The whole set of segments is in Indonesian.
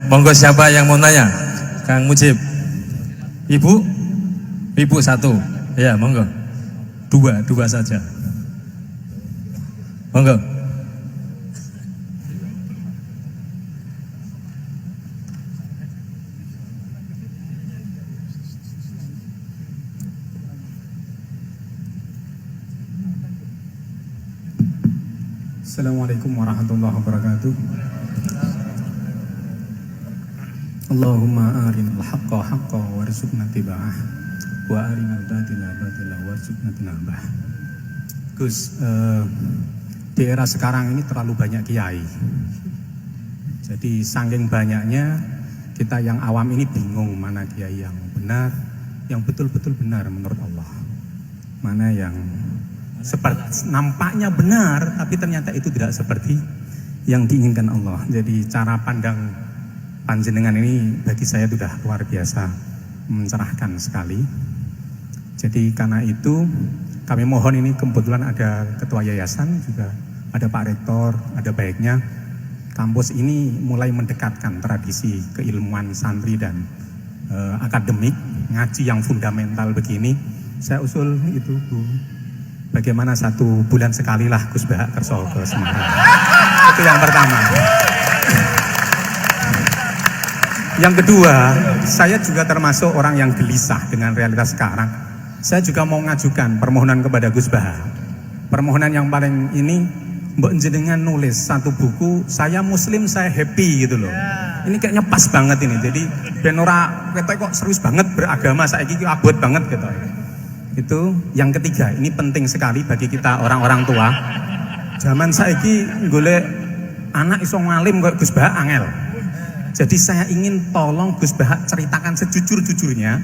Monggo siapa yang mau nanya? Kang Mujib. Ibu satu. Ya, monggo. Dua saja. Monggo. Assalamualaikum warahmatullahi wabarakatuh. Allahumma arinal haqqa haqqa warzuqna tiba'ah wa arinal batila batila warzuqna tinabah. Gus, di era sekarang ini terlalu banyak kiai. Jadi saking banyaknya kita yang awam ini bingung mana kiai yang benar, yang betul-betul benar menurut Allah. Mana yang seperti nampaknya benar tapi ternyata itu tidak seperti yang diinginkan Allah. Jadi cara pandang panjenengan ini bagi saya sudah luar biasa mencerahkan sekali. Jadi karena itu kami mohon, ini kebetulan ada ketua yayasan, juga ada Pak Rektor, ada baiknya kampus ini mulai mendekatkan tradisi keilmuan santri dan akademik, ngaji yang fundamental begini. Saya usul itu Bu, bagaimana 1 bulan sekali lah Gus Bahak kerso ke Semarang. Itu yang pertama. Yang kedua, saya juga termasuk orang yang gelisah dengan realitas sekarang. Saya juga mau ngajukan permohonan kepada Gus Bahak. Permohonan yang paling ini, mbok jenengan nulis 1 buku, saya Muslim, saya happy gitu loh. Ini kayaknya pas banget ini. Jadi ben ora ketok kok serius banget beragama, saiki iki abot banget gitu. Itu yang ketiga, ini penting sekali bagi kita orang-orang tua. Zaman saiki golek anak iso ngalim kok Gus Bahak angel. Jadi saya ingin tolong Gus Bahak ceritakan sejujur-jujurnya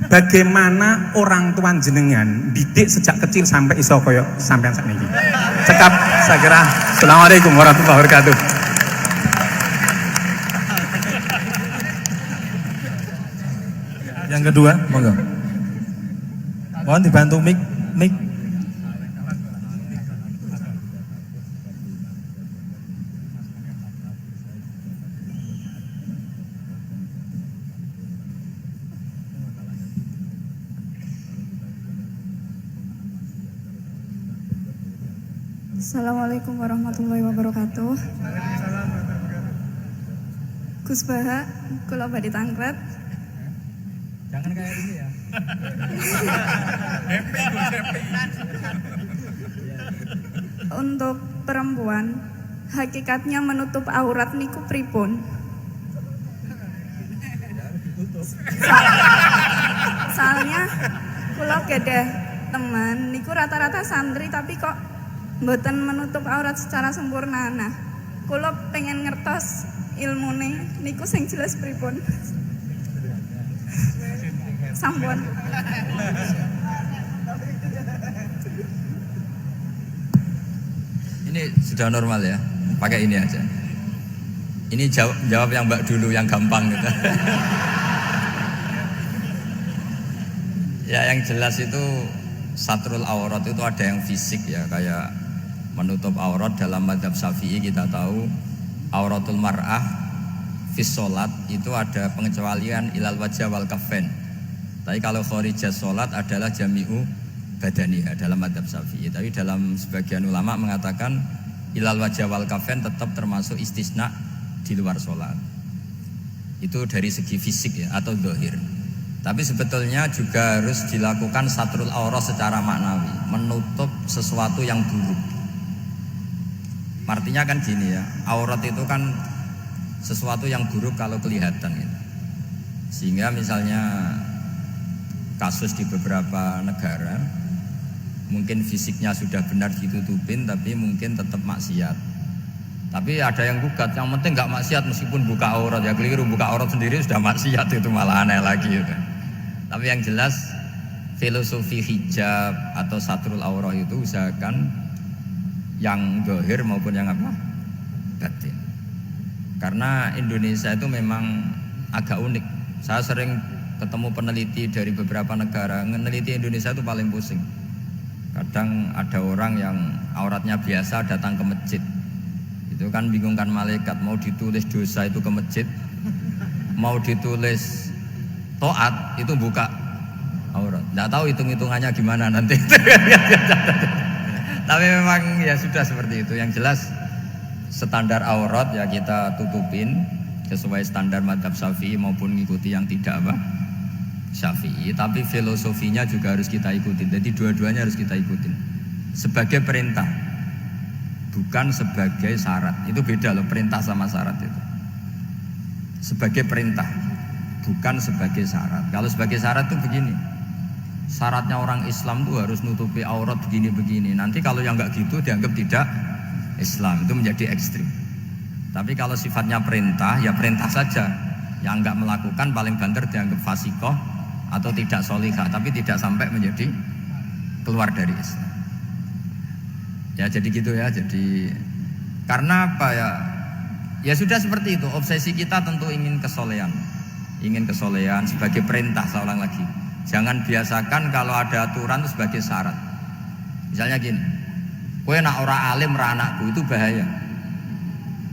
bagaimana orang tua jenengan didik sejak kecil sampai iso koyo sampean sakniki. Cekap saya kira. Assalamualaikum warahmatullahi wabarakatuh. Yang kedua, monggo. Mohon dibantu mic. Assalamualaikum warahmatullahi wabarakatuh. Gus Bahak, kula badhe tangkret. Jangan kayak ini ya. Untuk perempuan, hakikatnya menutup aurat niku pripun? Soalnya kula gadah teman niku rata-rata santri tapi kok mboten menutup aurat secara sempurna. Nah, kula pengen ngertos ilmune niku sing jelas pripun. Sampun. Ini sudah normal ya, pakai ini aja. Ini jawab yang Mbak dulu yang gampang gitu. Ya yang jelas itu satrul aurat itu ada yang fisik ya, kayak menutup aurat dalam mazhab Syafi'i kita tahu auratul mar'ah fis sholat itu ada pengecualian ilal wajah wal kafain. Tapi kalau khorijah sholat adalah jami'u badaniha dalam mazhab Syafi'i. Tapi dalam sebagian ulama mengatakan ilal wajah wal kafain tetap termasuk istisna di luar sholat. Itu dari segi fisik ya atau zahir. Tapi sebetulnya juga harus dilakukan satrul aurat secara maknawi, menutup sesuatu yang buruk. Artinya kan gini ya, aurat itu kan sesuatu yang buruk kalau kelihatan gitu. Sehingga misalnya kasus di beberapa negara mungkin fisiknya sudah benar ditutupin tapi mungkin tetap maksiat. Tapi ada yang gugat, yang penting nggak maksiat meskipun buka aurat, ya keliru, buka aurat sendiri sudah maksiat, itu malah aneh lagi gitu. Tapi yang jelas filosofi hijab atau satrul aurat itu usahakan yang zahir maupun yang apa? Batin. Karena Indonesia itu memang agak unik. Saya sering ketemu peneliti dari beberapa negara, meneliti Indonesia itu paling pusing. Kadang ada orang yang auratnya biasa datang ke masjid, Itu kan bingungkan malaikat, mau ditulis dosa itu ke masjid, mau ditulis taat itu buka aurat. Nggak tahu hitung-hitungannya gimana nanti. Tapi memang ya sudah seperti itu. Yang jelas standar aurat ya kita tutupin sesuai standar mazhab Syafi'i maupun ngikuti yang tidak apa Syafi'i. Tapi filosofinya juga harus kita ikutin. Jadi dua-duanya harus kita ikutin sebagai perintah, bukan sebagai syarat. Itu beda loh, perintah sama syarat itu. Sebagai perintah, bukan sebagai syarat. Kalau sebagai syarat itu begini, syaratnya orang Islam tuh harus nutupi aurat begini-begini. Nanti kalau yang nggak gitu dianggap tidak Islam, itu menjadi ekstrim. Tapi kalau sifatnya perintah, ya perintah saja. Yang nggak melakukan paling banter dianggap fasikoh atau tidak solihah, tapi tidak sampai menjadi keluar dari Islam. Ya jadi gitu ya. Jadi karena apa ya? Ya sudah seperti itu. Obsesi kita tentu ingin kesolehan, sebagai perintah. Seorang lagi, jangan biasakan kalau ada aturan itu sebagai syarat. Misalnya gini, kowe nak ora alim ra anakku, itu bahaya.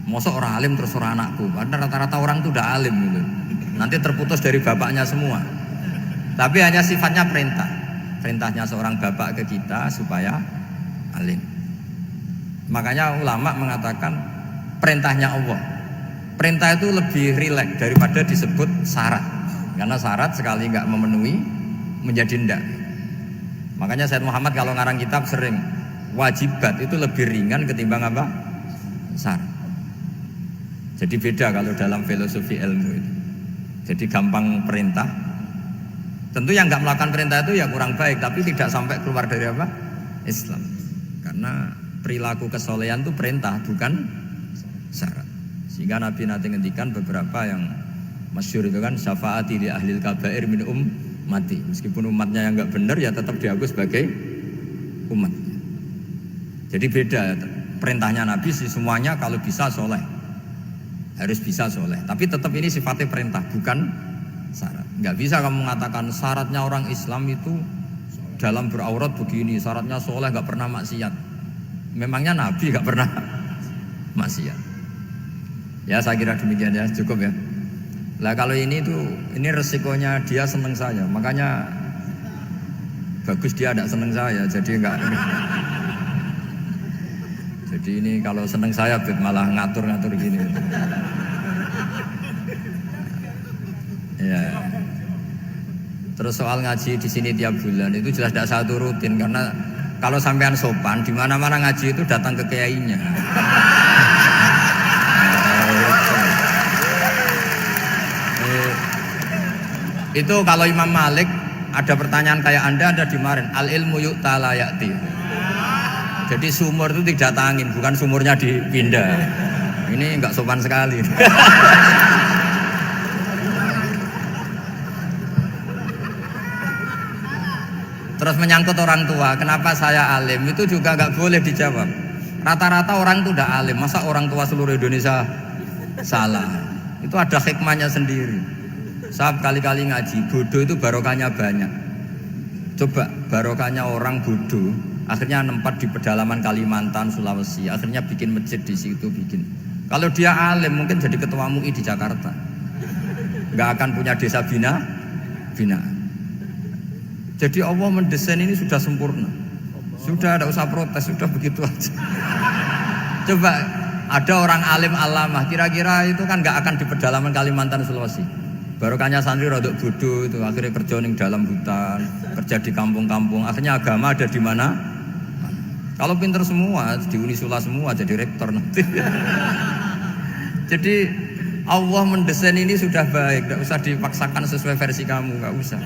Mosok ora alim terus ora anakku, karena rata-rata orang itu udah alim gitu. Nanti terputus dari bapaknya semua. Tapi hanya sifatnya perintah. Perintahnya seorang bapak ke kita supaya alim. Makanya ulama mengatakan perintahnya Allah. Perintah itu lebih rileks daripada disebut syarat. Karena syarat sekali nggak memenuhi menjadi ndak. Makanya Sayyid Muhammad kalau ngarang kitab sering wajibat itu lebih ringan ketimbang apa? Syarat. Jadi beda kalau dalam filosofi ilmu itu. Jadi gampang perintah. Tentu yang nggak melakukan perintah itu ya kurang baik, tapi tidak sampai keluar dari apa? Islam. Karena perilaku kesolehan itu perintah, bukan syarat. Sehingga Nabi nanti ngendikan beberapa yang masyhur itu kan, syafaati li ahlil kabair min ummati. Meskipun umatnya yang enggak benar ya tetap diaku sebagai umat. Jadi beda perintahnya Nabi sih, semuanya kalau bisa soleh, harus bisa soleh. Tapi tetap ini sifatnya perintah, bukan syarat. Enggak bisa kamu mengatakan syaratnya orang Islam itu dalam beraurat begini, syaratnya soleh, enggak pernah maksiat. Memangnya Nabi gak pernah maksiat. Ya saya kira demikian ya, cukup ya. Lah kalau ini resikonya dia seneng saya, makanya bagus dia tidak seneng saya, jadi enggak. Jadi ini kalau seneng saya malah ngatur-ngatur gini. Ya. Terus soal ngaji di sini tiap bulan itu jelas tidak satu rutin, karena kalau sampean sopan, di mana-mana ngaji itu datang ke kiainya. Itu kalau Imam Malik ada pertanyaan kayak Anda dimarahin. Al ilmu yu'ta la ya'ti. Jadi sumur itu didatangin, bukan sumurnya dipindah. Ini enggak sopan sekali. Terus menyangkut orang tua, kenapa saya alim? Itu juga nggak boleh dijawab. Rata-rata orang itu udah alim, masa orang tua seluruh Indonesia salah? Itu ada hikmahnya sendiri. Saya kali-kali ngaji, bodoh itu barokahnya banyak. Coba barokahnya orang bodoh, akhirnya nempat di pedalaman Kalimantan, Sulawesi, akhirnya bikin masjid di situ bikin. Kalau dia alim mungkin jadi ketua MUI di Jakarta, nggak akan punya desa binaan. Jadi Allah mendesain ini sudah sempurna. Sudah tidak usah protes, sudah begitu aja. Coba ada orang alim alamah, kira-kira itu kan nggak akan di pedalaman Kalimantan Sulawesi. Barokahnya santri rodok bodoh itu, akhirnya kerja di dalam hutan, kerja di kampung-kampung. Akhirnya agama ada di mana? Kalau pinter semua, di Unisula semua jadi rektor nanti. Jadi Allah mendesain ini sudah baik, tidak usah dipaksakan sesuai versi kamu, nggak usah.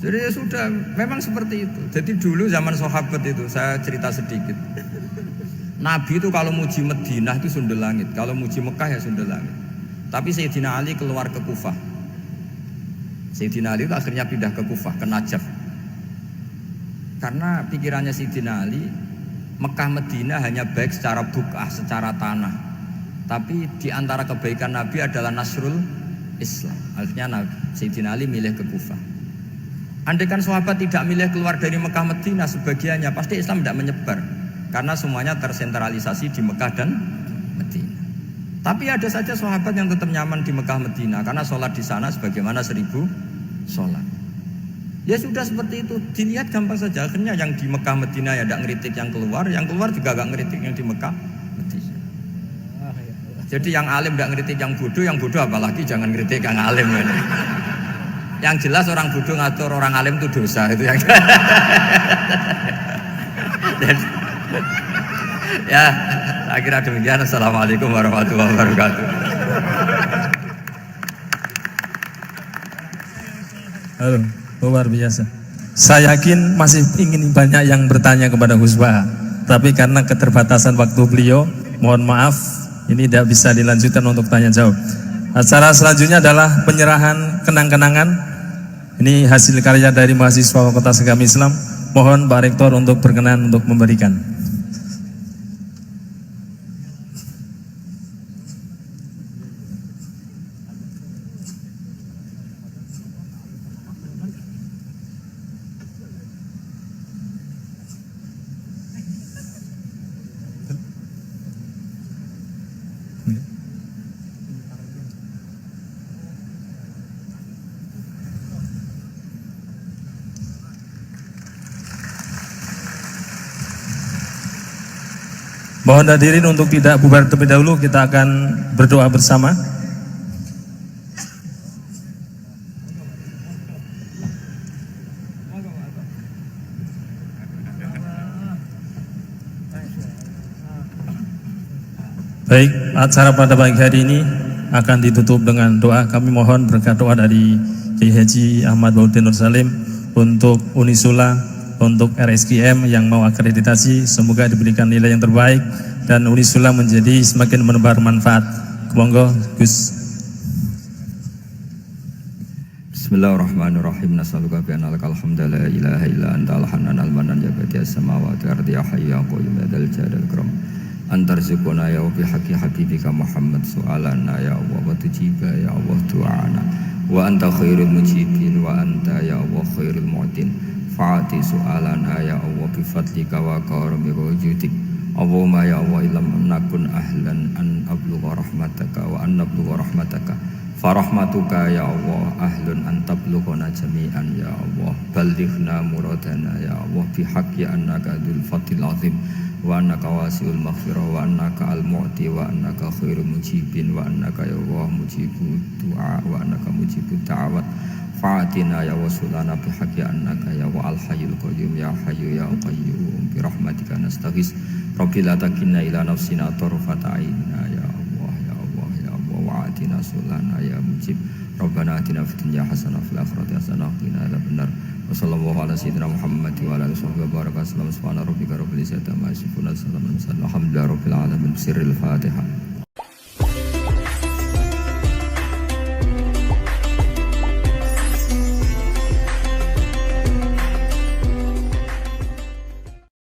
Jadi ya sudah, memang seperti itu. Jadi dulu zaman sahabat itu, saya cerita sedikit. Nabi itu kalau muji Madinah itu sundel langit, kalau muji Mekah ya sundel langit. Tapi Sayyidina Ali keluar ke Kufah. Sayyidina Ali itu akhirnya pindah ke Kufah, ke Najaf. Karena pikirannya Sayyidina Ali, Mekah Madinah hanya baik secara buk'ah, secara tanah. Tapi di antara kebaikan Nabi adalah nasrul Islam. Akhirnya Sayyidina Ali milih ke Kufah. Andaikan sahabat tidak milih keluar dari Mekah Madinah sebagiannya, pasti Islam tidak menyebar. karena semuanya tersentralisasi di Mekah dan Madinah. Tapi ada saja sahabat yang tetap nyaman di Mekah Madinah karena sholat di sana sebagaimana 1000 sholat. Ya sudah seperti itu, dilihat gampang saja. Akhirnya yang di Mekah Madinah ya tidak ngeritik yang keluar juga gak ngeritik yang di Mekah Madinah. Jadi yang alim tidak ngeritik yang bodoh apalagi jangan ngeritik yang alim. Yang jelas orang bodoh ngatur orang alim itu dosa itu yang. Ya, saya kira demikian. Assalamualaikum warahmatullahi wabarakatuh. Halo, luar biasa. Saya yakin masih ingin banyak yang bertanya kepada Gus Baha, tapi karena keterbatasan waktu beliau, mohon maaf, ini tidak bisa dilanjutkan untuk tanya jawab. Acara selanjutnya adalah penyerahan kenang-kenangan. Ini hasil karya dari mahasiswa Fakultas Agama Islam. Mohon Pak Rektor untuk berkenan untuk memberikan. Mohon hadirin untuk tidak bubar terlebih dahulu, kita akan berdoa bersama. Baik, acara pada pagi hari ini akan ditutup dengan doa. Kami mohon berkat doa dari Kiai Haji Ahmad Baudin Nur Salim untuk Unisula, untuk RSKM yang mau akreditasi, semoga diberikan nilai yang terbaik dan Unisula menjadi semakin menebar manfaat. Monggo Gus. Bismillahirrahmanirrahim. Nas'aluka bi anna lakal hamda la ilaha illa anta al-hanan al-manan ya badi'as samawati wal ardi ya hayyu ya qayyum ya dzal jalali wal ikram. Antarzukuna ya bi haqqi habibika Muhammad su'alana ya Allah wa tujiba ya Allah du'ana wa anta khairul mujibin wa anta ya Allah khairul mu'tin. Fa'ati su'alana ya Allah bifadlika wa karamika wa judik. Allahumma ya Allah ilam nakun ahlan an ablugha rahmataka wa an nablugha rahmataka farahmatuka ya Allah ahlun an tablughana jami'an ya Allah ballighna muradana ya Allah bihaqqi annaka dzul fadlil azim wa annaka wasi'ul maghfirah wa annaka al-mu'ti wa annaka khairul mujibin wa annaka ya Allah mujibud du'a wa annaka mujibud da'awat. Fa'atina ya wasulana bihaqqi annaka ya wa al-hayyul qayyum ya hayyu ya qayyum bi rahmatika nastaghis rabbil la takilna ila nafsina tarfata ayna ya Allah ya Allah ya Allah wa'atina sulana ya mujib rabbana atina fid dunya hasanah fil akhirati hasanah wa qina adzabannar wa sallallahu ala sayyidina Muhammad wa ala alihi wa baraka sallam subhana rabbika rabbil izzati amma yasifun wa salamun alhamdulillahi rabbil alamin sirril fatihah.